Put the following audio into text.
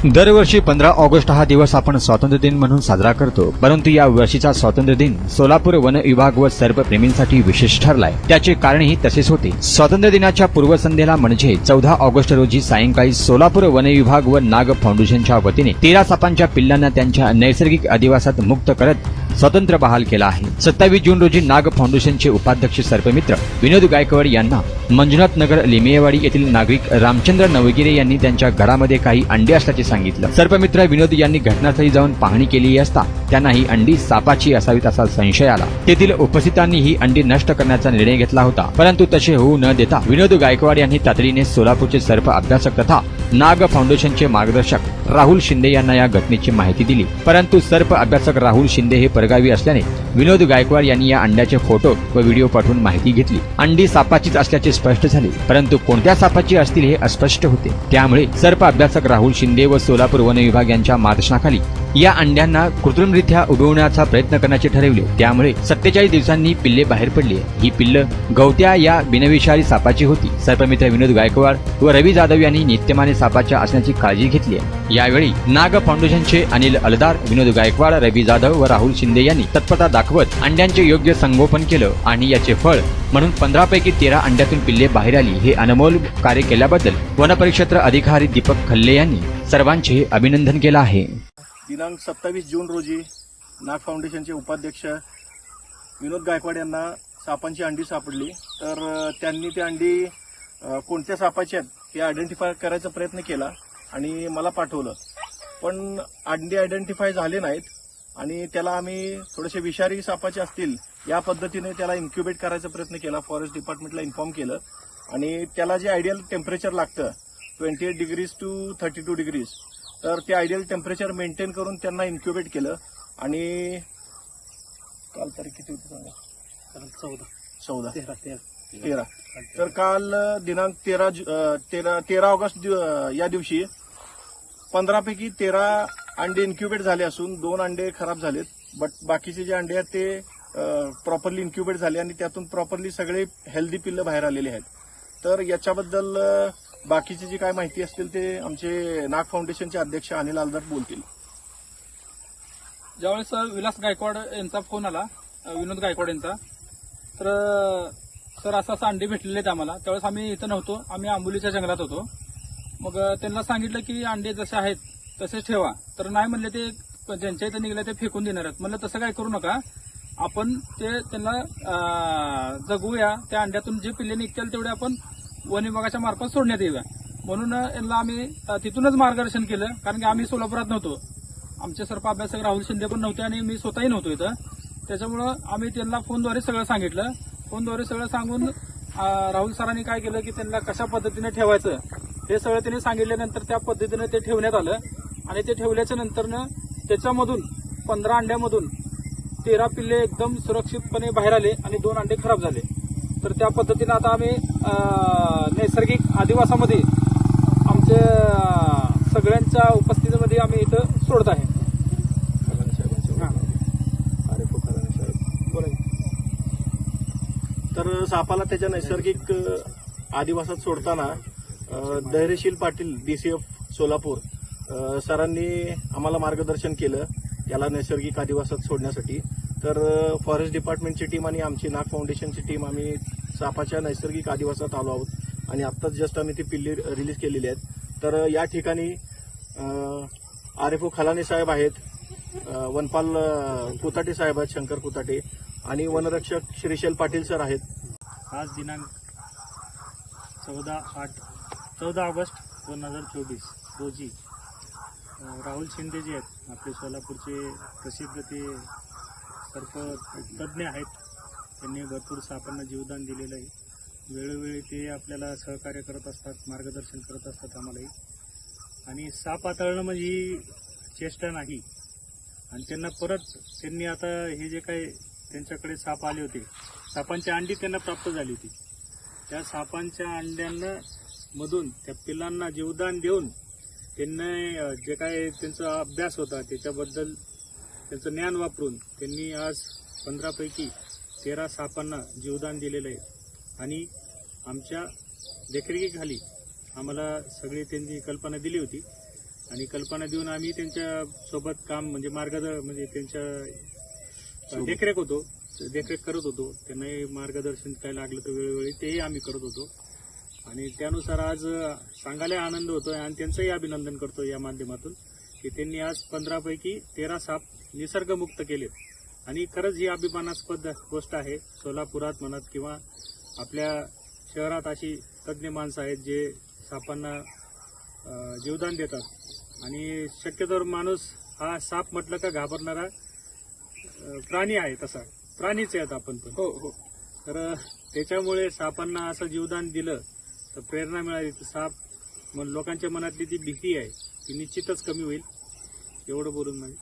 दरवर्षी 15 ऑगस्ट हा दिवस आपण स्वातंत्र्य दिन म्हणून साजरा करतो, परंतु या वर्षीचा स्वातंत्र्य दिन सोलापूर वन विभाग व सर्पप्रेमींसाठी विशेष ठरलाय। त्याचे कारणही तसेच होते। स्वातंत्र्य दिनाच्या पूर्वसंध्येला म्हणजे 14 ऑगस्ट रोजी सायंकाळी सोलापूर वन विभाग व नाग फाउंडेशनच्या वतीने 13 सापांच्या पिल्लांना त्यांच्या नैसर्गिक अधिवासात मुक्त करत स्वतंत्र बहाल केला आहे। 27 जून रोजी नाग फाउंडेशनचे उपाध्यक्ष सर्पमित्र विनोद गायकवाड यांना मंजुनाथ नगर लिमियेवाडी येथील नागरिक रामचंद्र नवगिरे यांनी त्यांच्या घरामध्ये काही अंडे असल्याचे सांगितलं। सर्पमित्र विनोद यांनी घटनास्थळी जाऊन पाहणी केली असता त्यांना ही अंडी सापाची असावीत असा संशय आला। तेथील उपस्थितांनी ही अंडी नष्ट करण्याचा निर्णय घेतला होता, परंतु तसे होऊ न देता विनोद गायकवाड यांनी तातडीने सोलापूरचे सर्प अभ्यासक तथा नाग फाउंडेशनचे मार्गदर्शक राहुल शिंदे यांना या घटनेची माहिती दिली, परंतु सर्प अभ्यासक राहुल शिंदे हे परगावी असल्याने विनोद गायकवाड यांनी या अंड्याचे फोटो व व्हिडिओ पाठवून माहिती घेतली। अंडी सापाचीच असल्याचे स्पष्ट झाले, परंतु कोणत्या सापाची असतील हे अस्पष्ट होते। त्यामुळे सर्प अभ्यासक राहुल शिंदे व सोलापूर वन विभाग यांच्या मार्गदर्शनाखाली या अंड्यांना कृत्रिमरित्या उगवण्याचा प्रयत्न करण्याचे ठरवले। त्यामुळे 47 दिवसांनी पिल्ले बाहेर पडली। ही पिल्ल गवत्या या बिनविषारी सापाची होती। सर्पमित्र विनोद गायकवाड व रवी जाधव यांनी नित्यमाने सापाच्या असण्याची काळजी घेतली आहे। यावेळी नाग फाउंडेशनचे अनिल अलदार, विनोद गायकवाड, रवी जाधव व राहुल शिंदे यांनी तत्परता दाखवत अंड्यांचे योग्य संगोपन केलं आणि याचे फळ म्हणून 15 पैकी 13 अंड्यातून पिल्ले बाहेर आली। हे अनमोल कार्य केल्याबद्दल वनपरिक्षेत्र अधिकारी दीपक खल्ले यांनी सर्वांचे अभिनंदन केलं आहे। दिनांक 27 जून रोजी नाग फाउंडेशनचे उपाध्यक्ष विनोद गायकवाड यांना सापांची अंडी सापडली, तर त्यांनी ती अंडी कोणत्या सापाची आहेत हे आयडेंटिफाय करायचा प्रयत्न केला आणि मला पाठवलं, पण अंडी आयडेंटिफाय झाले नाहीत आणि त्याला आम्ही थोडेसे विषारी सापाचे असतील या पद्धतीने त्याला इन्क्युबेट करायचा प्रयत्न केला। फॉरेस्ट डिपार्टमेंटला इन्फॉर्म केलं आणि त्याला जे आयडियल टेम्परेचर लागतं 28 डिग्रीज टू 32 डिग्रीज, तर ते आयडियल टेम्परेचर मेंटेन करून त्यांना इन्क्युबेट केलं आणि काल तारीख किती होती सांगा? 13 तर काल दिनांक 13 ऑगस्ट या दिवशी 15 पैकी 13 अंडे इन्क्युबेट झाले असून 2 अंडे खराब झालेत, बट बाकीचे जे अंडे आहेत ते प्रॉपरली इन्क्युबेट झाले आणि त्यातून प्रॉपरली सगळे हेल्दी पिल्ल बाहेर आलेले आहेत। तर याच्याबद्दल बाकीची जी काय माहिती असतील ते आमचे नाग फाउंडेशनचे अध्यक्ष अनिल अलदार बोलतील। ज्यावेळेस विलास गायकवाड यांचा फोन आला, विनोद गायकवाड यांचा, तर सर असं अंडे भेटलेले आहेत आम्हाला। त्यावेळेस आम्ही इथं नव्हतो, आम्ही आंबोलीच्या जंगलात होतो। मग त्यांना सांगितलं की अंडे जसे आहेत तसेच ठेवा, तर नाही म्हणले ते ज्यांच्या इथं निघले ते फेकून देणार आहेत। म्हणलं तसं काय करू नका, आपण ते त्यांना जगवूया, त्या अंड्यातून जे पिल्ले निघतील तेवढे आपण वन विभागाच्या मार्फत सोडण्यात येऊया म्हणून यांना आम्ही तिथूनच मार्गदर्शन केलं, कारण की आम्ही सोलापुरात नव्हतो, आमचे सर्प अभ्यासक राहुल शिंदे पण नव्हते आणि मी स्वतःही नव्हतो इथं। त्याच्यामुळं आम्ही त्यांना फोनद्वारे सगळं सांगितलं। फोनद्वारे सगळं सांगून राहुल सरांनी काय केलं की त्यांना कशा पद्धतीने ठेवायचं हे सगळं त्यांनी सांगितल्यानंतर त्या पद्धतीने ते ठेवण्यात आलं आणि ते ठेवल्याच्या नंतरनं त्याच्यामधून 15 अंड्यामधून 13 पिल्ले एकदम सुरक्षितपणे बाहेर आले आणि 2 अंडे खराब झाले। तर त्या पद्धतीने आता आम्ही नैसर्गिक अधिवासामध्ये आमच्या सगळ्यांच्या उपस्थितीमध्ये आम्ही इथं सोडत आहे। तर सापाला त्याच्या नैसर्गिक आदिवासात सोडताना धैर्यशील पाटील DCF सोलापूर सरांनी आम्हाला मार्गदर्शन केलं याला नैसर्गिक आदिवासात सोडण्यासाठी। तर फॉरेस्ट डिपार्टमेंटची टीम आणि आमची नाग फाउंडेशनची टीम आम्ही सापाच्या नैसर्गिक आदिवासात आलो आहोत आणि आत्ताच जस्ट आम्ही ती पिल्ली रिलीज केलेली आहेत। तर या ठिकाणी RFO खलाने साहेब आहेत, वनपाल कुताटे साहेब आहेत, शंकर कुताटे, आणि वनरक्षक श्रीशैल पाटील सर आहेत। आज दिनांक 14 ऑगस्ट 2024 रोजी राहुल शिंदे जे आहेत आपले सोलापूरचे प्रसिद्ध ते सर्प तज्ज्ञ आहेत, त्यांनी भरपूर सापांना जीवदान दिलेलं आहे। वेळोवेळी ते आपल्याला सहकार्य करत असतात, मार्गदर्शन करत असतात आम्हालाही। आणि साप हाताळणं म्हणजे ही चेष्टा नाही आणि त्यांनी आता हे जे काही त्यांच्याकडे साप आले होते, सापांची अंडी त्यांना प्राप्त झाली होती, त्या सापांच्या अंड्यांना मधून त्या पिल्लांना जीवदान देऊन त्यांना जे काय त्यांचा अभ्यास होता त्याच्याबद्दल त्यांचं ज्ञान वापरून त्यांनी आज 15 पैकी 13 सापांना जीवदान दिलेलं आहे आणि आमच्या देखरेखीखाली आम्हाला सगळी त्यांनी कल्पना दिली होती आणि कल्पना देऊन आम्ही त्यांच्या सोबत काम म्हणजे म्हणजे त्यांच्या देखरेख करत होतो. त्यांनाही मार्गदर्शन काय लागलं तर वेळोवेळी तेही आम्ही करत होतो. आणि त्यानुसार आज सांगायला आनंद होतोय आणि त्यांचंही अभिनंदन करतो या माध्यमातून की त्यांनी आज 15 पैकी 13 साप निसर्गमुक्त केलेत. आणि खरंच ही अभिमानास्पद गोष्ट आहे. सोलापुरात म्हणत किंवा आपल्या शहरात अशी तज्ज्ञ माणसं आहेत जे सापांना जीवदान देतात. आणि शक्यतोवर माणूस हा साप म्हटलं का घाबरणारा प्राणी आहे. तसा प्राणीच आहेत आपण पण. हो. तर त्याच्यामुळे सापांना असं जीवदान दिलं तर प्रेरणा मिळाली. तर साप लोकांच्या मनातली ती भीती आहे ती निश्चितच कमी होईल. एवढं बोलून माझे